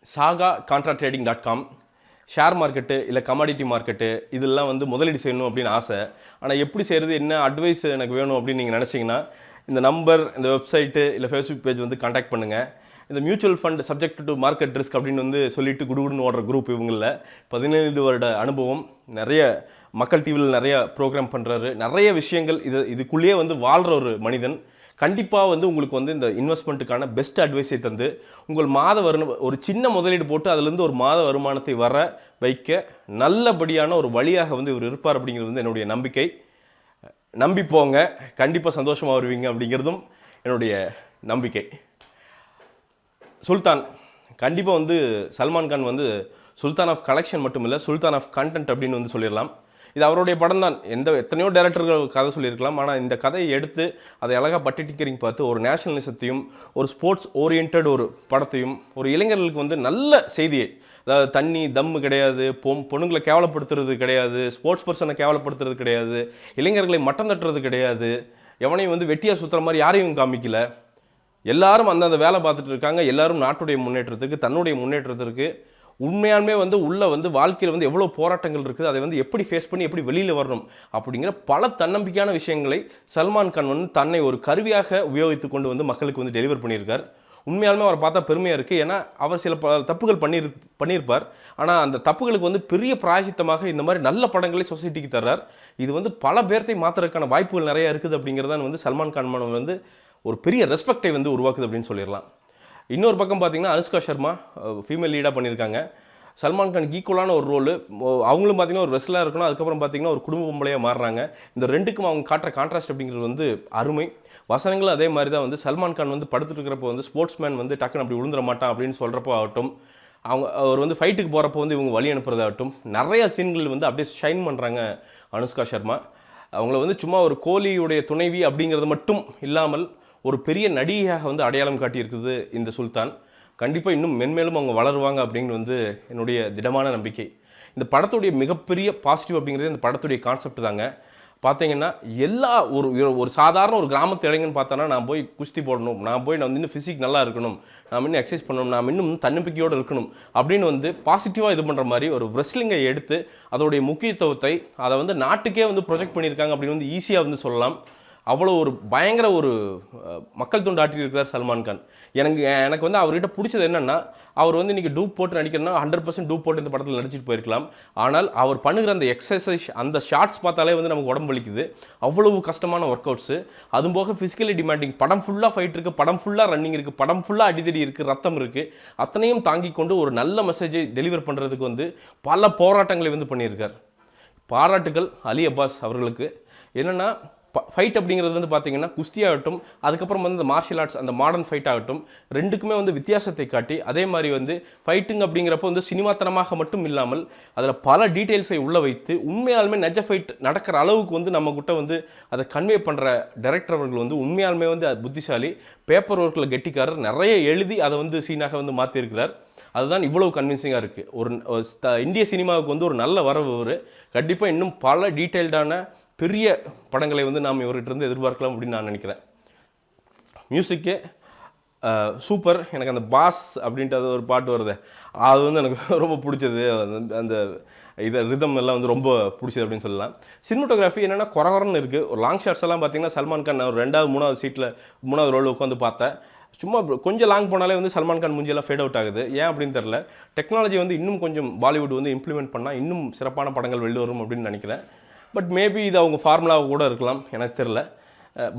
சாகா contra ட்ரேடிங்.com share market இல்லை commodity market இதெல்லாம் வந்து முதலீடு செய்யணும் அப்படின்னு ஆசை. ஆனால் எப்படி செய்கிறது, என்ன அட்வைஸ் எனக்கு வேணும் அப்படின்னு நீங்கள் நினச்சிங்கன்னா இந்த நம்பர், இந்த வெப்சைட்டு இல்லை ஃபேஸ்புக் பேஜ் வந்து காண்டாக்ட் பண்ணுங்கள். இந்த mutual fund subject to market risk அப்படின்னு வந்து சொல்லிட்டு குடுகுடுன்னு ஓடுற குரூப் இவங்களில் 17 வருட அனுபவம், நிறைய மக்கள் டிவியில் நிறைய ப்ரோக்ராம் பண்ணுறாரு, நிறைய விஷயங்கள் இதுக்குள்ளேயே வந்து வாழ்கிற ஒரு மனிதன். கண்டிப்பாக வந்து உங்களுக்கு வந்து இந்த இன்வெஸ்ட்மெண்ட்டுக்கான பெஸ்ட் அட்வைஸை தந்து உங்கள் ஒரு சின்ன முதலீடு போட்டு அதுலேருந்து ஒரு மாத வருமானத்தை வர வைக்க நல்லபடியான ஒரு வழியாக வந்து இவர் இருப்பார் அப்படிங்கிறது வந்து என்னுடைய நம்பிக்கை. நம்பி போங்க, கண்டிப்பாக சந்தோஷமாக வருவீங்க அப்படிங்கிறதும் என்னுடைய நம்பிக்கை. சுல்தான் கண்டிப்பாக வந்து சல்மான் கான் வந்து சுல்தான் ஆஃப் கலெக்ஷன் மட்டும் இல்லை, சுல்தான் ஆஃப் கண்டென்ட் அப்படின்னு வந்து சொல்லிடலாம். இது அவருடைய படம் தான். எத்தனையோ டைரக்டர்கள் கதை சொல்லியிருக்கலாம். ஆனால் இந்த கதையை எடுத்து அதை அழகாக பட்டி டிக்கரிங் பார்த்து ஒரு நேஷனலிசத்தையும் ஒரு ஸ்போர்ட்ஸ் ஓரியன்ட் ஒரு படத்தையும் ஒரு இளைஞர்களுக்கு வந்து நல்ல செய்தியை, அதாவது தண்ணி தம்மு கிடையாது, பொண்ணுங்களை கேவலப்படுத்துறது கிடையாது, ஸ்போர்ட்ஸ் பர்சனை கேவலப்படுத்துறது கிடையாது, இளைஞர்களை மட்டம் தட்டுறது கிடையாது, எவனையும் வந்து வெட்டியாக சுற்றுற மாதிரி யாரையும் காமிக்கல. எல்லாரும் அந்தந்த வேலை பார்த்துட்டு இருக்காங்க. எல்லாரும் நாட்டுடைய முன்னேற்றத்துக்கு, தன்னுடைய முன்னேற்றத்திற்கு உண்மையாலுமே வந்து உள்ள வந்து வாழ்க்கையில் வந்து எவ்வளோ போராட்டங்கள் இருக்குது, அதை வந்து எப்படி ஃபேஸ் பண்ணி எப்படி வெளியில் வரணும் அப்படிங்கிற பல தன்னம்பிக்கையான விஷயங்களை சல்மான் கான் வந்து தன்னை ஒரு கருவியாக உபயோகித்து கொண்டு வந்து மக்களுக்கு வந்து டெலிவர் பண்ணியிருக்கார். உண்மையாலுமே அவரை பார்த்தா பெருமையாக இருக்குது. ஏன்னா அவர் சில தப்புகள் பண்ணியிருப்பார். ஆனால் அந்த தப்புகளுக்கு வந்து பெரிய பிராயசித்தமாக இந்த மாதிரி நல்ல படங்களை சொசைட்டிக்கு தர்றார். இது வந்து பல பேர்த்தை மாற்றுறதுக்கான வாய்ப்புகள் நிறைய இருக்குது அப்படிங்கிறதான் வந்து சல்மான் கான் வந்து ஒரு பெரிய ரெஸ்பெக்டை வந்து உருவாக்குது அப்படின்னு சொல்லிடலாம். இன்னொரு பக்கம் பார்த்தீங்கன்னா அனுஷ்கா சர்மா ஃபீமேல் லீடாக பண்ணியிருக்காங்க. சல்மான் கான் ஈக்குவலான ஒரு ரோலு. அவங்களும் பார்த்தீங்கன்னா ஒரு ரெஸ்லராக இருக்கணும், அதுக்கப்புறம் பார்த்தீங்கன்னா ஒரு குடும்ப பொம்பளையாக மாறுறாங்க. இந்த ரெண்டுக்கும் அவங்க காட்டுற கான்ட்ராஸ்ட் அப்படிங்கிறது வந்து அருமை. வசனங்களும் அதே மாதிரி தான். வந்து சல்மான் கான் வந்து படுத்துட்டு இருக்கிறப்போ வந்து ஸ்போர்ட்ஸ்மேன் வந்து டக்குன்னு அப்படி விழுந்துட மாட்டான் அப்படின்னு சொல்கிறப்போ ஆகட்டும், அவர் வந்து ஃபைட்டுக்கு போகிறப்போ வந்து இவங்க வழி அனுப்புறதாகட்டும், நிறைய சீன்கள் வந்து அப்படியே ஷைன் பண்ணுறாங்க அனுஷ்கா சர்மா. அவங்கள வந்து சும்மா ஒரு கோலியுடைய துணைவி அப்படிங்கிறது மட்டும் இல்லாமல் ஒரு பெரிய நடிகையாக வந்து அடையாளம் காட்டியிருக்குது இந்த சுல்தான். கண்டிப்பாக இன்னும் மென்மேலும் அவங்க வளருவாங்க அப்படிங்கிறது வந்து என்னுடைய திடமான நம்பிக்கை. இந்த படத்துடைய மிகப்பெரிய பாசிட்டிவ் அப்படிங்கிறது இந்த படத்துடைய கான்செப்ட் தாங்க. பார்த்தீங்கன்னா எல்லா ஒரு சாதாரண ஒரு கிராமத்து இளைஞன் பார்த்தோன்னா, நான் போய் குஸ்தி போடணும், நான் வந்து இன்னும் ஃபிசிக் நல்லா இருக்கணும், நான் இன்னும் எக்ஸசைஸ் பண்ணணும், நான் இன்னும் தன்னம்பிக்கையோடு இருக்கணும் அப்படின்னு வந்து பாசிட்டிவாக இது பண்ணுற மாதிரி ஒரு ரெஸ்லிங்கை எடுத்து அதோடைய முக்கியத்துவத்தை அதை வந்து நாட்டுக்கே வந்து ப்ரொஜெக்ட் பண்ணியிருக்காங்க அப்படின்னு வந்து ஈஸியாக வந்து சொல்லலாம். அவ்வளோ ஒரு பயங்கர ஒரு மக்கள் தொண்டு ஆற்றியிருக்கிறார் சல்மான் கான். எனக்கு வந்து அவர்கிட்ட பிடிச்சது என்னென்னா, அவர் வந்து இன்றைக்கி டூப் போட்டு நடிக்கிறனா 100% டூப் போட்டு இந்த படத்தில் நடிச்சிட்டு போயிருக்கலாம். ஆனால் அவர் பண்ணுகிற அந்த எக்ஸசைஸ், அந்த ஷார்ட்ஸ் பார்த்தாலே வந்து நமக்கு உடம்பு வலிக்குது. அவ்வளவு கஷ்டமான ஒர்க் அவுட்ஸு. அதுவும் போக ஃபிசிக்கலி டிமாண்டிங். படம் ஃபுல்லாக ஃபைட் இருக்குது, படம் ஃபுல்லாக ரன்னிங் இருக்குது, படம் ஃபுல்லாக அடிதடி இருக்குது, ரத்தம் இருக்குது. அத்தனையும் தாங்கி கொண்டு ஒரு நல்ல மெசேஜை டெலிவர் பண்ணுறதுக்கு வந்து பல போராட்டங்களை வந்து பண்ணியிருக்கார். பாராட்டுகள் அலி அப்பாஸ் அவர்களுக்கு. என்னென்னா, ஃபைட் அப்படிங்கிறது வந்து பார்த்தீங்கன்னா குஸ்தி ஆகட்டும், அதுக்கப்புறம் வந்து இந்த மார்ஷியல் ஆர்ட்ஸ், அந்த மாடர்ன் ஃபைட் ஆகட்டும், ரெண்டுக்குமே வந்து வித்தியாசத்தை காட்டி, அதே மாதிரி வந்து ஃபைட்டுங்க அப்படிங்கிறப்போ வந்து சினிமாத்தனமாக மட்டும் இல்லாமல் அதில் பல டீட்டெயில்ஸை உள்ளே வைத்து உண்மையாலுமே நெஜ ஃபைட் நடக்கிற அளவுக்கு வந்து நம்மக்கிட்ட வந்து அதை கன்வே பண்ணுற டைரக்டர் அவர்கள் வந்து உண்மையாலுமே வந்து புத்திசாலி, பேப்பர் ஒர்க்கில் கெட்டிக்காரர், நிறைய எழுதி அதை வந்து சீனாக வந்து மாற்றிருக்கிறார். அதுதான் இவ்வளவு கன்வின்சிங்காக இருக்குது. ஒரு இந்திய சினிமாவுக்கு வந்து ஒரு நல்ல வரவு. கண்டிப்பாக இன்னும் பல டீட்டெயில்டான பெரிய படங்களை வந்து நாம் இவர்கிட்ட எதிர்பார்க்கலாம் அப்படின்னு நான் நினைக்கிறேன். மியூசிக்கே சூப்பர். எனக்கு அந்த பாஸ் அப்படின்ட்டு ஒரு பாட்டு வருது, அது வந்து எனக்கு ரொம்ப பிடிச்சது. அந்த ரிதம் எல்லாம் வந்து ரொம்ப பிடிச்சது அப்படின்னு சொல்லலாம். சினிமோட்டோகிராஃபி என்னென்னா குறகுறன்னு இருக்குது. ஒரு லாங் ஷாட்ஸ் எல்லாம் பார்த்தீங்கன்னா சல்மான் கான் ஒரு 2வது 3வது சீட்டில் 3வது ரோல் உட்காந்து பார்த்தேன். சும்மா கொஞ்சம் லாங் போனாலே வந்து சல்மான் கான் மூஞ்சியெல்லாம் ஃபேட் அவுட் ஆகுது. ஏன் அப்படின்னு தெரில. டெக்னாலஜி வந்து இன்னும் கொஞ்சம் பாலிவுட் வந்து இம்ப்ளிமெண்ட் பண்ணால் இன்னும் சிறப்பான படங்கள் வெளில வரும் அப்படின்னு நினைக்கிறேன். பட் மேபி இது அவங்க ஃபார்முலாவை கூட இருக்கலாம், எனக்கு தெரில.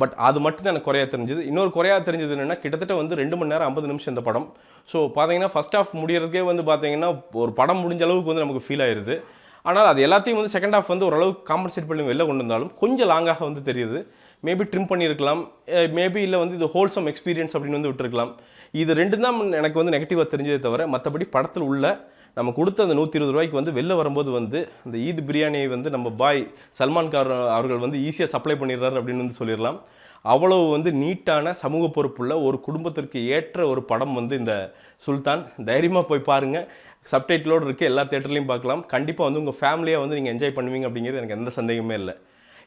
பட் அது மட்டும் தான் எனக்கு குறையாக தெரிஞ்சுது. இன்னொரு குறையாக தெரிஞ்சது என்னென்னா, கிட்டத்தட்ட வந்து 2 மணி நேரம் 50 நிமிஷம் இந்த படம். ஸோ பார்த்தீங்கன்னா ஃபஸ்ட் ஹாஃப் முடியறதுக்கே வந்து பார்த்தீங்கன்னா ஒரு படம் முடிஞ்ச அளவுக்கு வந்து நமக்கு ஃபீல் ஆயிடுது. ஆனால் அது எல்லாத்தையும் வந்து செகண்ட் ஹாஃப் வந்து ஓரளவுக்கு காம்பன்சேட் பண்ணி வெளில கொண்டு வந்தாலும் கொஞ்சம் லாங்காக வந்து தெரியுது. மேபி ட்ரிம் பண்ணியிருக்கலாம், மேபி இல்லை வந்து இது ஹோல்சம் எக்ஸ்பீரியன்ஸ் அப்படின்னு வந்து விட்டுருக்கலாம். இது 2 தான் எனக்கு வந்து நெகட்டிவாக தெரிஞ்சதே தவிர, மற்றபடி படத்தில் உள்ள நம்ம கொடுத்த அந்த 120 ரூபாய்க்கு வந்து வெளில வரும்போது வந்து அந்த ஈத் பிரியாணியை வந்து நம்ம பாய் சல்மான் கான் அவர்கள் வந்து ஈஸியாக சப்ளை பண்ணிடுறாரு அப்படின்னு வந்து சொல்லிடலாம். அவ்வளவு வந்து நீட்டான சமூக பொறுப்புள்ள ஒரு குடும்பத்திற்கு ஏற்ற ஒரு படம் வந்து இந்த சுல்தான். தைரியமாக போய் பாருங்கள். சப்டைட்டிலோடு இருக்குது, எல்லா தேட்டர்லையும் பார்க்கலாம். கண்டிப்பாக வந்து உங்கள் ஃபேமிலியாக வந்து நீங்கள் என்ஜாய் பண்ணுவீங்க அப்படிங்கிறது எனக்கு எந்த சந்தேகமே இல்லை.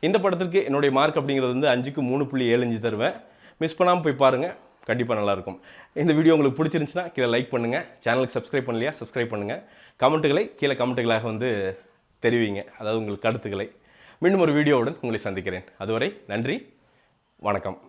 இந்த படத்திற்கு என்னுடைய மார்க் அப்படிங்கிறது வந்து 5க்கு 3.75 தருவேன். மிஸ் பண்ணாமல் போய் பாருங்கள். கண்டிப்பாக நல்லாயிருக்கும். இந்த வீடியோ உங்களுக்கு பிடிச்சிருந்துச்சுன்னா கீழே லைக் பண்ணுங்கள். சேனலுக்கு சப்ஸ்கிரைப் பண்ணலையா சப்ஸ்கிரைப் பண்ணுங்கள். கமெண்ட்டுகளை கீழே கமெண்ட்டுகளாக வந்து தெரிவிங்க, அதாவது உங்கள் கருத்துக்களை. மீண்டும் ஒரு வீடியோவுடன் உங்களை சந்திக்கிறேன். அதுவரை நன்றி, வணக்கம்.